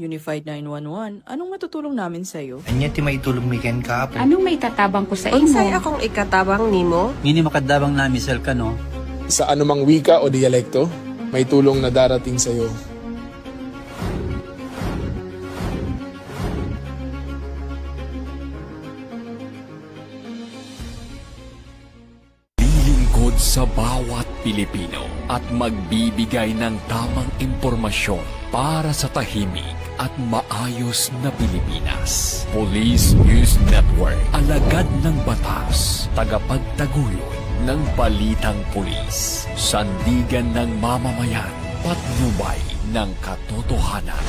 Unified 911, anong matutulong namin sa'yo? Anya ti maitulong mi ken kapo. Anong may tatabang ko sa Unsay imo? akong ikatabang nimo? Ngini makadabang na misal ka no. Sa anumang wika o dialekto, may tulong na darating sa iyo. Lilingkod sa bawat Pilipino at magbibigay ng tamang impormasyon para sa tahimik at maayos na Pilipinas. Police News Network, alagad ng batas, tagapagtaguyod ng balitang pulis, sandigan ng mamamayan, patnubay ng katotohanan.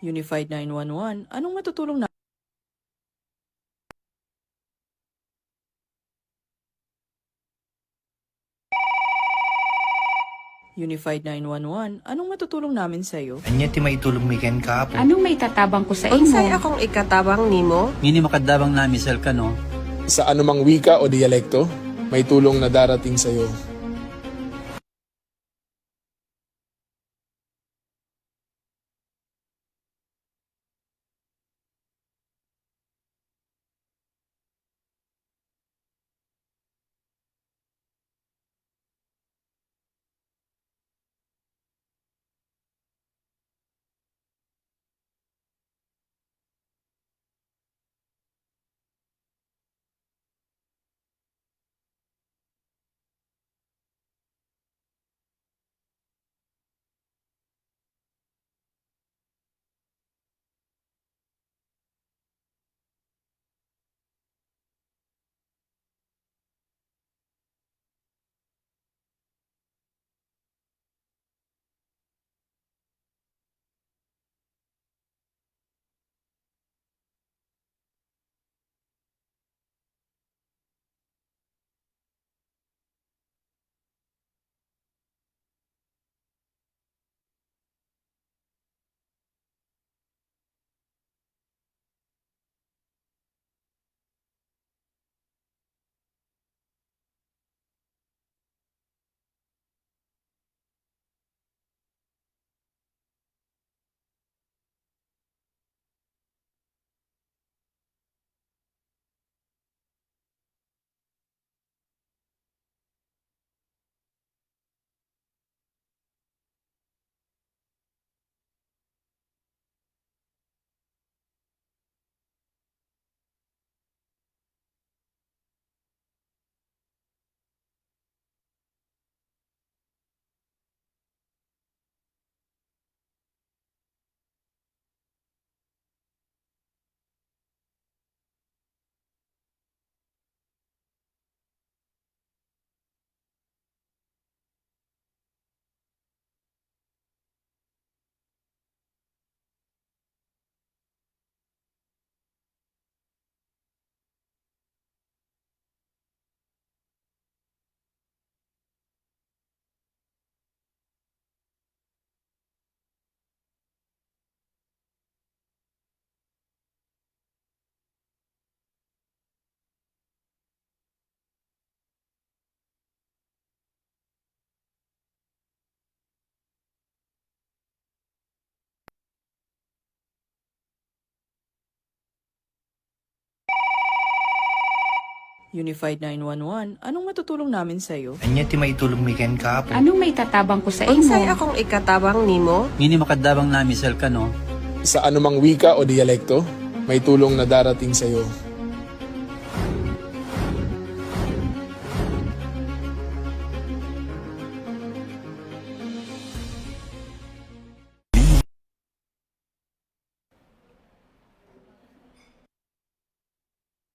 Unified 911, anong matutulong namin? Unified 911, anong matutulong namin sa'yo? Anya ti maitulong mi ken kapo. Anong may tatabang ko sa Unsay imo? akong ikatabang nimo? Ngini makadabang na misal ka no. Sa anumang wika o dialekto, may tulong na darating sa iyo. Unified 911, anong matutulong namin sa'yo? Anya ti maitulong mi ken ka po. Anong may tatabang ko sa Unsay imo? akong ikatabang nimo? Ngini makadabang namisal ka no. Sa anumang wika o dialekto, may tulong na darating sa iyo.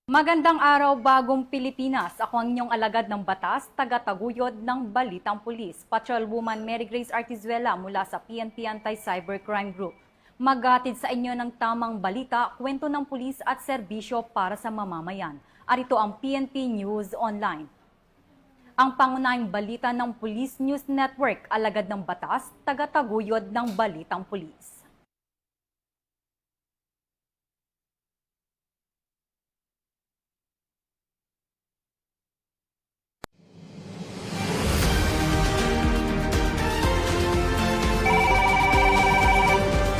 Magandang araw, bagong Pilipinas. Ako ang inyong alagad ng batas, taga-taguyod ng Balitang Pulis, Patrolwoman Mary Grace Artizuela mula sa PNP Anti-Cybercrime Group. Maghatid sa inyo ng tamang balita, kwento ng pulis at serbisyo para sa mamamayan. Arito ang PNP News Online. Ang pangunahing balita ng Police News Network, alagad ng batas, taga-taguyod ng Balitang Pulis.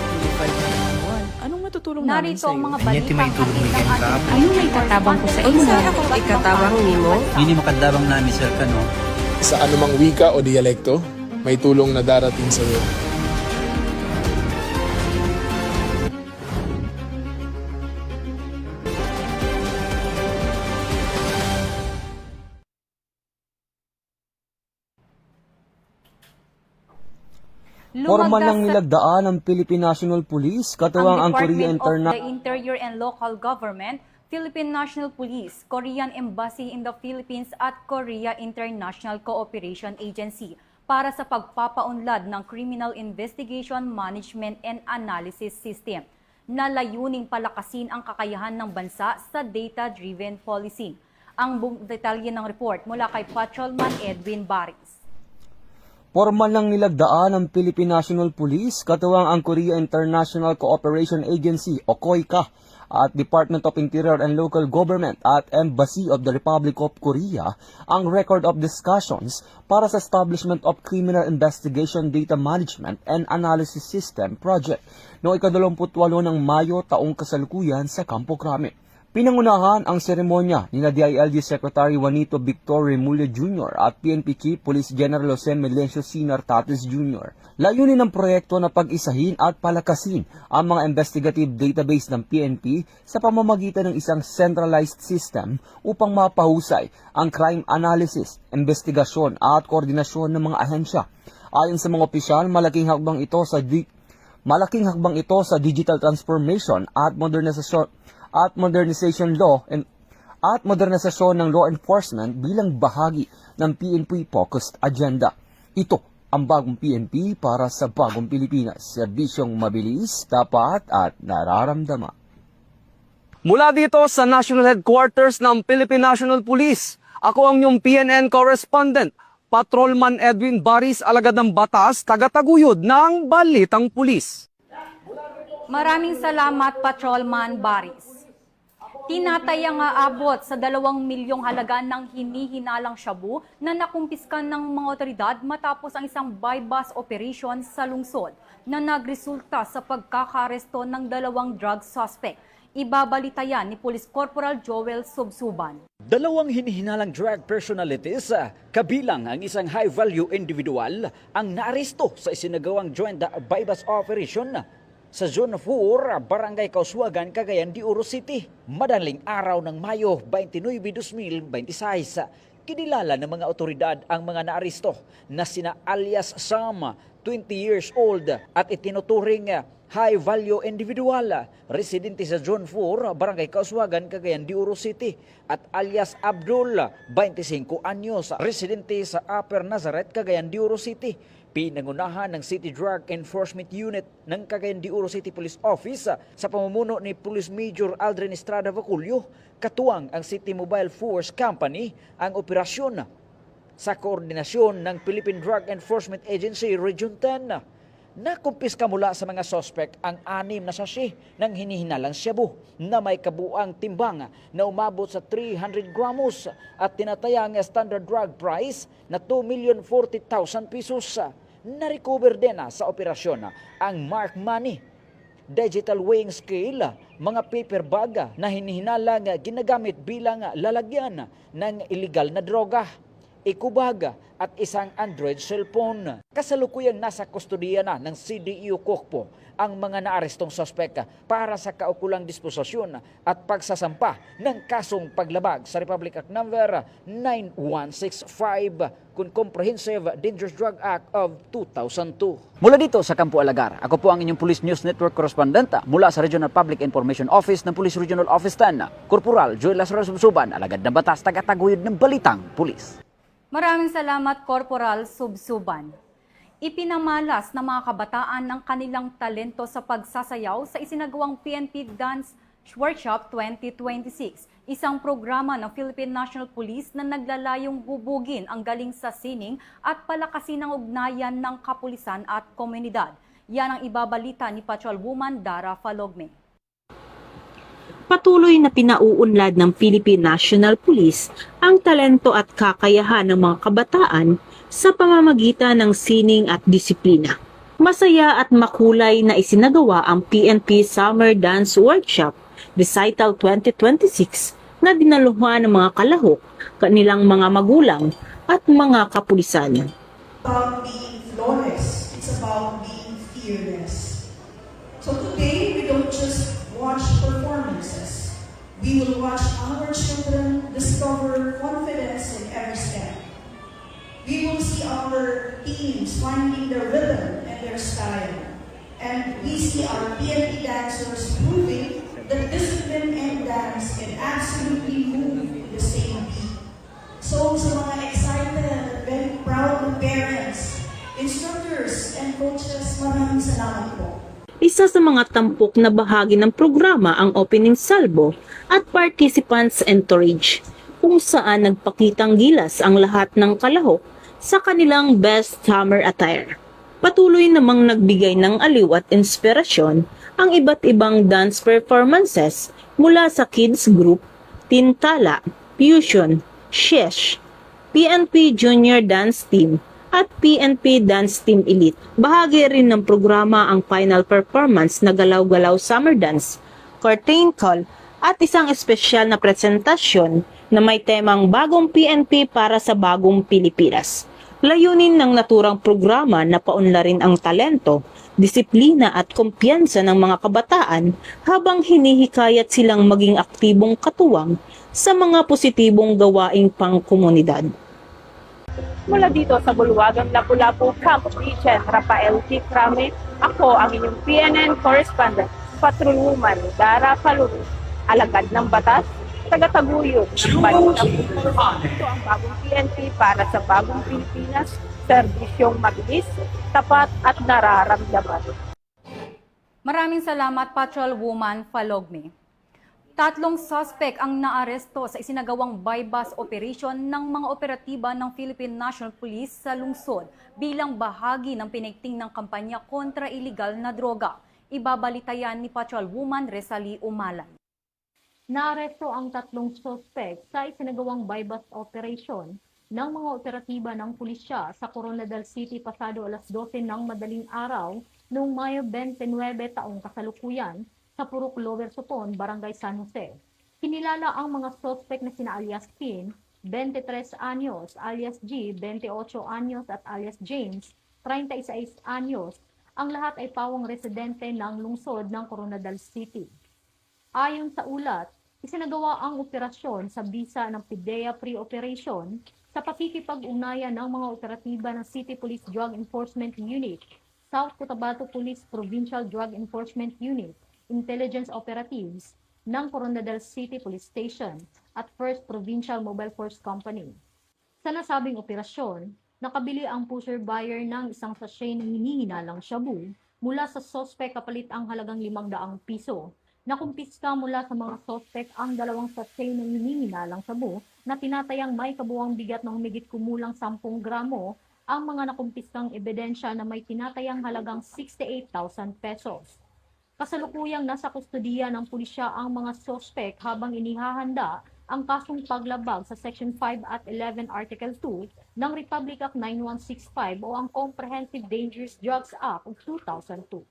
Unified 911, anong matutulong namin Narito ang sa'yo? mga Anya ti balitang maitulong mi hatid ng ken ka ating po. Anong may tatabang ko sa imo? Unsay akong ikatabang nimo? Ngini makadabang namisal ka no. Sa anumang wika o dialekto, may tulong na darating sa iyo. Formal ng nilagdaan ng Philippine National Police, katuwang ang Korea Department of International the Interior and Local Government, Philippine National Police, Korean Embassy in the Philippines at Korea International Cooperation Agency para sa pagpapaunlad ng Criminal Investigation Management and Analysis System na layuning palakasin ang kakayahan ng bansa sa data-driven policing. Ang buong detalye ng report mula kay Patrolman Edwin Baris. Formal ng nilagdaan ng Philippine National Police, katuwang ang Korea International Cooperation Agency o COICA at Department of Interior and Local Government at Embassy of the Republic of Korea ang record of discussions para sa establishment of Criminal Investigation Data Management and Analysis System Project noong 28 ng Mayo taong kasalukuyan sa Campo Crame. Pinangunahan ang seremonya ni DILG Secretary Juanito Victor Remulla Jr. at PNP Chief Police General Jose Melencio Sinar Tatis Jr. Layunin ng proyekto na pag-isahin at palakasin ang mga investigative database ng PNP sa pamamagitan ng isang centralized system upang mapahusay ang crime analysis, investigasyon at koordinasyon ng mga ahensya. Ayon sa mga opisyal, malaking hakbang ito sa digital transformation at modernization ng law enforcement bilang bahagi ng PNP focused agenda. Ito ang bagong PNP para sa bagong Pilipinas. Serbisyong mabilis, tapat at nararamdaman. Mula dito sa National Headquarters ng Philippine National Police, ako ang inyong PNN correspondent, Patrolman Edwin Baris, alagad ng batas, taga-taguyod ng Balitang Pulis. Maraming salamat, Patrolman Baris. Tinatayang aabot sa 2 milyong halaga ng hinihinalang shabu na nakumpiskan ng mga otoridad matapos ang isang buy-bust operation sa lungsod na nagresulta sa pagkakaresto ng 2 drug suspect. Ibabalita yan ni Police Corporal Joel Subsuban. 2 hinihinalang drug personalities, kabilang ang isang high-value individual, ang naaresto sa isinagawang joint buy-bust operation sa Zone 4, Barangay Kauswagan, Cagayan de Oro City. Madaling araw ng Mayo 29, 2026, kinilala ng mga otoridad ang mga naaresto na sina alias Sam, 20 years old, at itinuturing high-value individual, residente sa Zone 4, Barangay Kauswagan, Cagayan de Oro City, at alias Abdul, 25 anyos, residente sa Upper Nazareth, Cagayan de Oro City. Pinangunahan ng City Drug Enforcement Unit ng Cagayan de Oro City Police Office sa pamumuno ni Police Major Aldrin Estrada Vaculio, katuwang ang City Mobile Force Company ang operasyon sa koordinasyon ng Philippine Drug Enforcement Agency Region 10. Nakumpiska mula sa mga suspect ang 6 na sachet ng hinihinalang shabu na may kabuang timbang na umabot sa 300 gramos at tinatayang standard drug price na 2,040,000 pesos. Na-recover din sa operasyon ang mark money digital weighing scale, mga paper bag na hinihinalang ginagamit bilang lalagyan ng illegal na droga, ikubag at isang Android cellphone. Kasalukuyang nasa kustodiya na ng CDU Kokpo ang mga naarestong suspek para sa kaukulang disposisyon at pagsasampa ng kasong paglabag sa Republic Act number 9165 kung Comprehensive Dangerous Drug Act of 2002. Mula dito sa Campo Alagar, ako po ang inyong Police News Network correspondent mula sa Regional Public Information Office ng Police Regional Office 10, Corporal Joel Lazaro Subsuban, alagad ng batas, tagataguyod ng Balitang Pulis. Maraming salamat, Corporal Subsuban. Ipinamalas ng mga kabataan ng kanilang talento sa pagsasayaw sa isinagawang PNP Dance Workshop 2026, isang programa ng Philippine National Police na naglalayong hubugin ang galing sa sining at palakasin ang ugnayan ng kapulisan at komunidad. Yan ang ibabalita ni Patrolwoman Dara Falogme. Patuloy na pinauunlad ng Philippine National Police ang talento at kakayahan ng mga kabataan sa pamamagitan ng sining at disiplina. Masaya at makulay na isinagawa ang PNP Summer Dance Workshop Recital 2026 na dinaluhan ng mga kalahok, kanilang mga magulang at mga kapulisan. About being flawless, it's about being fearless. So today, we don't just watch performances. We will watch our children discover confidence in every step. We will see our teams finding their rhythm and their style. And we see our PNP dancers proving that discipline and dance can absolutely move in the same beat. So sa mga excited, very proud na parents, instructors, and coaches, maraming salamat po. Isa sa mga tampok na bahagi ng programa ang opening salvo at participants encourage, kung saan nagpakitang gilas ang lahat ng kalahok sa kanilang best summer attire. Patuloy namang nagbigay ng aliw at inspirasyon ang iba't ibang dance performances mula sa kids group, Tintala, Fusion, Shesh, PNP Junior Dance Team at PNP Dance Team Elite. Bahagi rin ng programa ang final performance na Galaw-Galaw Summer Dance, Curtain Call at isang espesyal na presentasyon na may temang Bagong PNP para sa Bagong Pilipinas. Layunin ng naturang programa na paunlarin ang talento, disiplina at kumpiyansa ng mga kabataan habang hinihikayat silang maging aktibong katuwang sa mga positibong gawaing pangkomunidad. Mula dito sa Bulwagang Lapu-Lapu, Camp Region, Rafael T. Crame, ako ang inyong PNN correspondent, Patrolwoman Dara Falogme, alagad ng batas, tagataguyod ng Balitang Pulis. Ito ang bagong PNP para sa bagong Pilipinas, serbisyong mabilis, tapat at nararamdaman. Maraming salamat, Patrolwoman Falogme. 3 suspect ang naaresto sa isinagawang bypass operation ng mga operatiba ng Philippine National Police sa lungsod bilang bahagi ng pinigting ng kampanya kontra iligal na droga. Ibabalita yan ni Patrolwoman Resali Umalan. Naaresto ang 3 suspect sa isinagawang bypass operation ng mga operatiba ng pulisya sa Coronadal City pasado alas 12 ng madaling araw noong Mayo 29 taong kasalukuyan sa Purok Lower Sopon, Barangay San Jose. Kinilala ang mga suspect na sina alias Kin, 23 anyos, alias G, 28 anyos at alias James, 36 anyos. Ang lahat ay pawang residente ng lungsod ng Coronadal City. Ayon sa ulat, isinagawa ang operasyon sa bisa ng PIDEA pre-operation sa pakikipag-ugnayan ng mga operatiba ng City Police Drug Enforcement Unit, South Cotabato Police Provincial Drug Enforcement Unit, Intelligence Operatives ng Coronadal City Police Station at First Provincial Mobile Force Company. Sa nasabing operasyon, nakabili ang pusher buyer ng isang sachet ng hinihinalang shabu mula sa suspect kapalit ang halagang 500 piso. Nakumpiska mula sa mga suspect ang 2 sachet ng hinihinalang shabu na tinatayang may kabuuang bigat ng humigit kumulang 10 gramo ang mga nakumpiskang ebidensya na may tinatayang halagang 68,000 pesos. Kasalukuyang nasa kustodiya ng pulisya ang mga suspect habang inihahanda ang kasong paglabag sa Section 5 at 11 Article 2 ng Republic Act 9165 o ang Comprehensive Dangerous Drugs Act of 2002.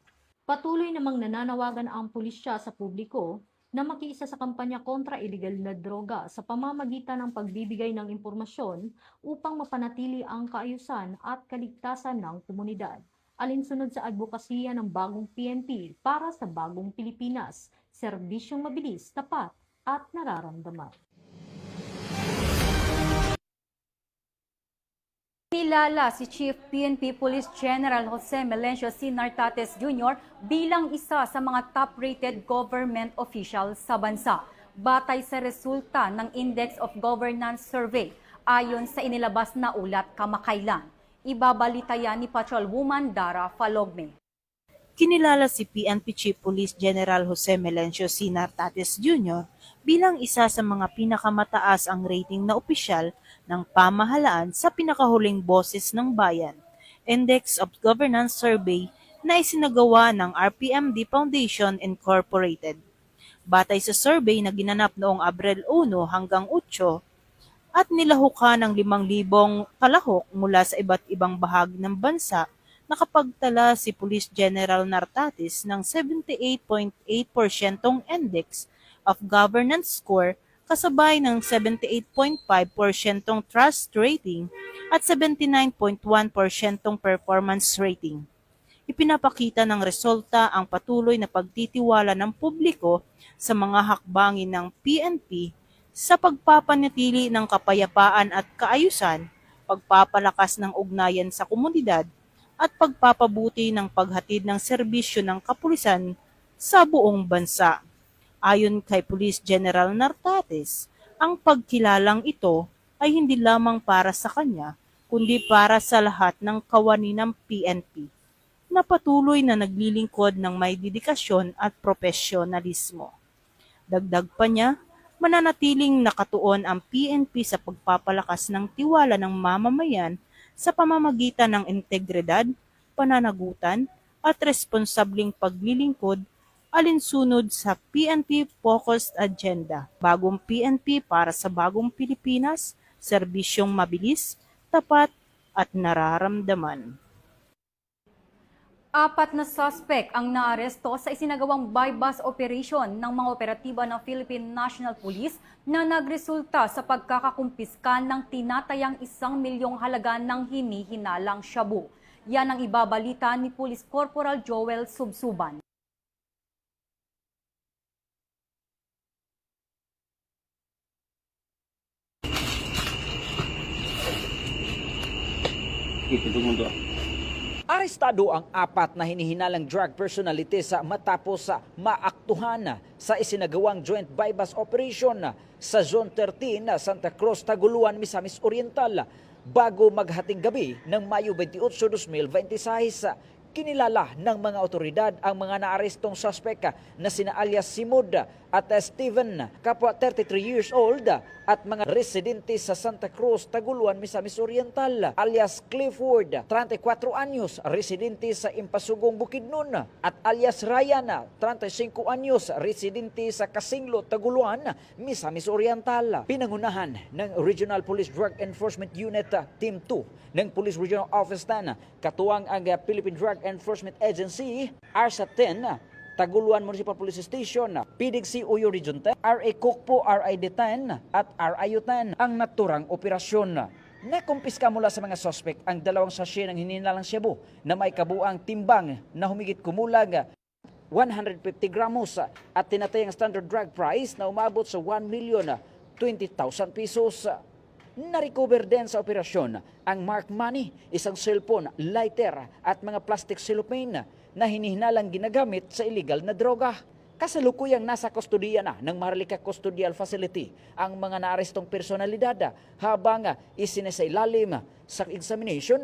Patuloy namang nananawagan ang pulisya sa publiko na makiisa sa kampanya kontra iligal na droga sa pamamagitan ng pagbibigay ng impormasyon upang mapanatili ang kaayusan at kaligtasan ng komunidad. Alinsunod sa advokasya ng bagong PNP para sa bagong Pilipinas, serbisyong mabilis, tapat at nararamdaman. Kilala si Chief PNP Police General Jose Melencio C. Nartates Jr. bilang isa sa mga top-rated government official sa bansa. Batay sa resulta ng Index of Governance Survey ayon sa inilabas na ulat kamakailan. Ibabalita yan ni Patrolwoman Dara Falogme. Kinilala si PNP Chief Police General Jose Melencio C. Nartates Jr. bilang isa sa mga pinakamataas ang rating na opisyal ng pamahalaan sa pinakahuling Boses ng Bayan, Index of Governance Survey na isinagawa ng RPMD Foundation Incorporated. Batay sa survey na ginanap noong Abril 1 hanggang 8 at nilahukan ng 5,000 kalahok mula sa iba't ibang bahagi ng bansa, nakapagtala si Police General Nartates ng 78.8% Index of Governance Score kasabay ng 78.5% Trust Rating at 79.1% Performance Rating. Ipinapakita ng resulta ang patuloy na pagtitiwala ng publiko sa mga hakbangin ng PNP sa pagpapanatili ng kapayapaan at kaayusan, pagpapalakas ng ugnayan sa komunidad, at pagpapabuti ng paghatid ng serbisyo ng kapulisan sa buong bansa. Ayon kay Police General Nartates, ang pagkilalang ito ay hindi lamang para sa kanya, kundi para sa lahat ng kawani ng PNP, na patuloy na naglilingkod ng may dedikasyon at profesionalismo. Dagdag pa niya, mananatiling nakatuon ang PNP sa pagpapalakas ng tiwala ng mamamayan sa pamamagitan ng integridad, pananagutan, at responsabling paglilingkod alinsunod sa PNP-focused agenda. Bagong PNP para sa bagong Pilipinas, serbisyong mabilis, tapat, at nararamdaman. 4 na suspect ang naaresto sa isinagawang buy-bust operation ng mga operatiba ng Philippine National Police na nagresulta sa pagkakakumpiska ng tinatayang 1 milyong halaga ng hinihinalang shabu. Yan ang ibabalita ni Police Corporal Joel Subsuban. Arestado ang 4 na hinihinalang drug personalities matapos maaktuhan sa isinagawang joint buy-bust operation sa Zone 13, Santa Cruz, Taguluan, Misamis Oriental bago maghating gabi ng Mayo 28, 2026. Kinilala ng mga otoridad ang mga naarestong suspect na sina alias Simud at Steven, kapwa 33 years old, at mga residente sa Santa Cruz, Taguluan, Misamis Oriental, alias Clifford, 34 anyos, residente sa Impasugong, Bukidnon, at alias Ryan, 35 anyos, residente sa Kasinglo, Taguluan, Misamis Oriental. Pinangunahan ng Regional Police Drug Enforcement Unit Team 2 ng Police Regional Office 10, katuwang ang Philippine Drug Enforcement Agency, ARSA 10, Taguluan Municipal Police Station, PDGC Uyo Region 10, RA Kokpo, RID 10 at RIU 10 ang naturang operasyon. Nakumpiska mula sa mga suspect ang 2 sachet ng hinihinalang shabu na may kabuang timbang na humigit kumulag 150 gramos at tinatayang standard drug price na umabot sa 1,020,000 pesos. Na-recover din sa operasyon ang marked money, isang cellphone, lighter at mga plastic cellophane na hinihinalang ginagamit sa illegal na droga. Kasalukuyang nasa kustudiya na ng Maharlika Custodial Facility ang mga naarestong personalidad habang isinesailalim sa examination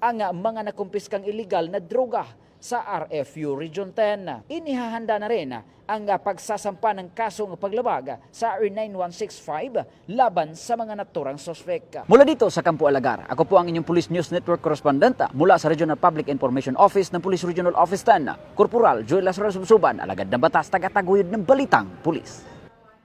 ang mga nakumpiskang illegal na droga sa RFU Region 10. Inihahanda na rin ang pagsasampa ng kasong paglabag sa RA 9165 laban sa mga naturang suspect. Mula dito sa Campo Alagar, ako po ang inyong Police News Network correspondent mula sa Regional Public Information Office ng Police Regional Office 10, Corporal Joel Lazaro Subsuban, alagad ng batas, tagataguyod ng Balitang Pulis.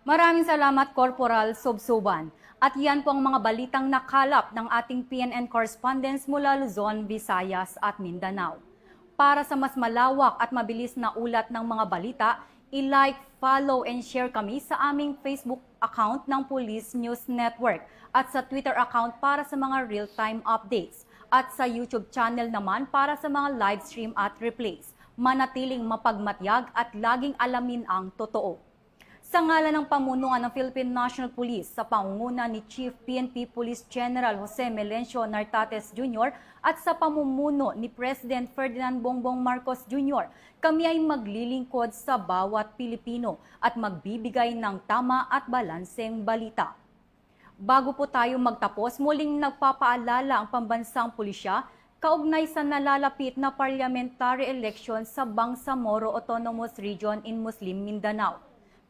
Maraming salamat, Corporal Subsuban. At yan po ang mga balitang nakalap ng ating PNN correspondents mula Luzon, Visayas at Mindanao. Para sa mas malawak at mabilis na ulat ng mga balita, i-like, follow, and share kami sa aming Facebook account ng Police News Network at sa Twitter account para sa mga real-time updates at sa YouTube channel naman para sa mga live stream at replays. Manatiling mapagmatyag at laging alamin ang totoo. Sa ngalan ng pamunuan ng Philippine National Police sa pangunguna ni Chief PNP Police General Jose Melencio Nartates Jr. at sa pamumuno ni President Ferdinand Bongbong Marcos Jr., kami ay maglilingkod sa bawat Pilipino at magbibigay ng tama at balanseng balita. Bago po tayo magtapos, muling nagpapaalala ang pambansang pulisya kaugnay sa nalalapit na parliamentary election sa Bangsamoro Autonomous Region in Muslim Mindanao.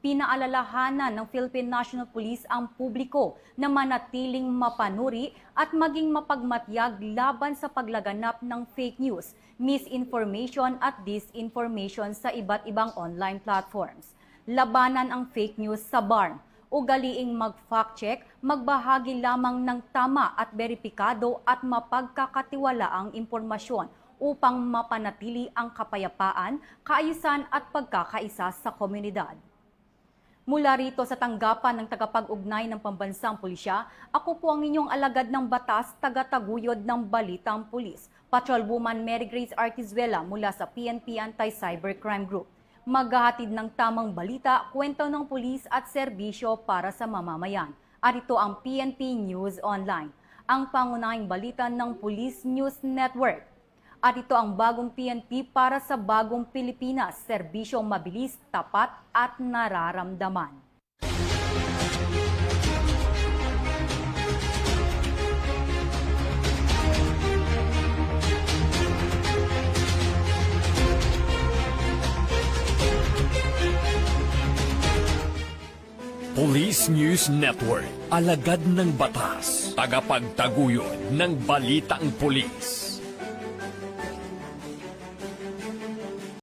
Pinaalalahanan ng Philippine National Police ang publiko na manatiling mapanuri at maging mapagmatyag laban sa paglaganap ng fake news, misinformation at disinformation sa iba't ibang online platforms. Labanan ang fake news sa BARM. Ugaliing mag-fact check, magbahagi lamang ng tama at beripikado at mapagkakatiwalaang impormasyon upang mapanatili ang kapayapaan, kaayusan at pagkakaisa sa komunidad. Mula rito sa tanggapan ng tagapag-ugnay ng pambansang pulisya, ako po ang inyong alagad ng batas, taga-taguyod ng Balitang Pulis, Patrolwoman Mary Grace Artizuela mula sa PNP Anti-Cybercrime Group. Maghahatid ng tamang balita, kwento ng pulis at serbisyo para sa mamamayan. At ito ang PNP News Online, ang pangunahing balita ng Police News Network. At ito ang bagong PNP para sa bagong Pilipinas, serbisyong mabilis, tapat at nararamdaman. Police News Network, alagad ng batas, tagapagtaguyod ng balitang pulis.